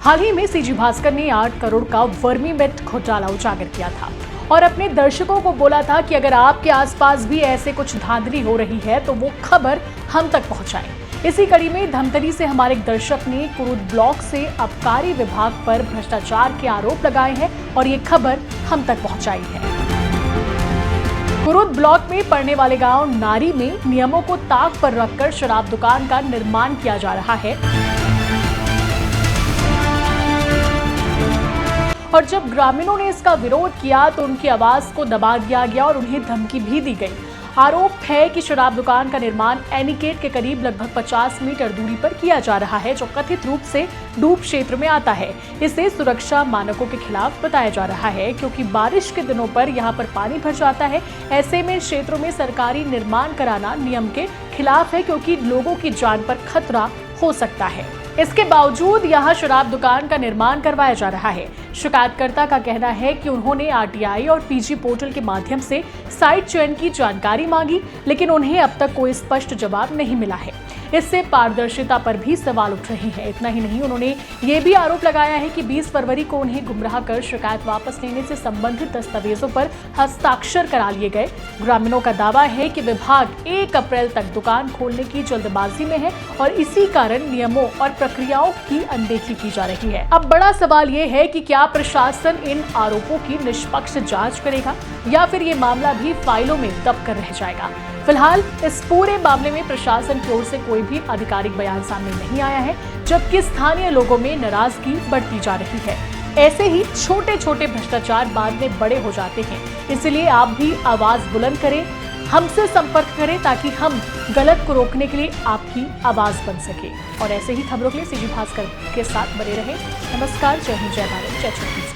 हाल ही में सीजी भास्कर ने 8 करोड़ का वर्मी मेट घोटाला उजागर किया था और अपने दर्शकों को बोला था कि अगर आपके आसपास भी ऐसे कुछ धांधली हो रही है तो वो खबर हम तक पहुंचाएं। इसी कड़ी में धमतरी से हमारे एक दर्शक ने कुरुद ब्लॉक से आबकारी विभाग पर भ्रष्टाचार के आरोप लगाए हैं और ये खबर हम तक पहुंचाई है। कुरुद ब्लॉक में पड़ने वाले गांव नारी में नियमों को ताक पर रखकर शराब दुकान का निर्माण किया जा रहा है और जब ग्रामीणों ने इसका विरोध किया तो उनकी आवाज को दबा दिया गया और उन्हें धमकी भी दी गई। आरोप है कि शराब दुकान का निर्माण एनीकेट के करीब लगभग 50 मीटर दूरी पर किया जा रहा है, जो कथित रूप से डूब क्षेत्र में आता है। इसे सुरक्षा मानकों के खिलाफ बताया जा रहा है क्योंकि बारिश के दिनों पर यहां पर पानी भर जाता है। ऐसे में क्षेत्रों में सरकारी निर्माण कराना नियम के खिलाफ है क्योंकि लोगों की जान पर खतरा हो सकता है। इसके बावजूद यहां शराब दुकान का निर्माण करवाया जा रहा है। शिकायतकर्ता का कहना है कि उन्होंने आरटीआई और पीजी पोर्टल के माध्यम से साइट चयन की जानकारी मांगी, लेकिन उन्हें अब तक कोई स्पष्ट जवाब नहीं मिला है। इससे पारदर्शिता पर भी सवाल उठ रहे हैं। इतना ही नहीं, उन्होंने ये भी आरोप लगाया है कि 20 फरवरी को उन्हें गुमराह कर शिकायत वापस लेने से संबंधित दस्तावेजों पर हस्ताक्षर करा लिए गए। ग्रामीणों का दावा है कि विभाग 1 अप्रैल तक दुकान खोलने की जल्दबाजी में है और इसी कारण नियमों और प्रक्रियाओं की अनदेखी की जा रही है। अब बड़ा सवाल ये है कि क्या प्रशासन इन आरोपों की निष्पक्ष जांच करेगा या फिर ये मामला भी फाइलों में दब कर रह जाएगा। फिलहाल इस पूरे मामले में प्रशासन की ओर से कोई भी आधिकारिक बयान सामने नहीं आया है, जबकि स्थानीय लोगों में नाराजगी बढ़ती जा रही है। ऐसे ही छोटे छोटे भ्रष्टाचार बाद में बड़े हो जाते हैं, इसलिए आप भी आवाज बुलंद करें, हमसे संपर्क करें ताकि हम गलत को रोकने के लिए आपकी आवाज बन सके। और ऐसे ही खबरों के लिए सीजी भास्कर के साथ बने रहें। नमस्कार, जय हिंद, जय भारत, जय छत्तीसगढ़।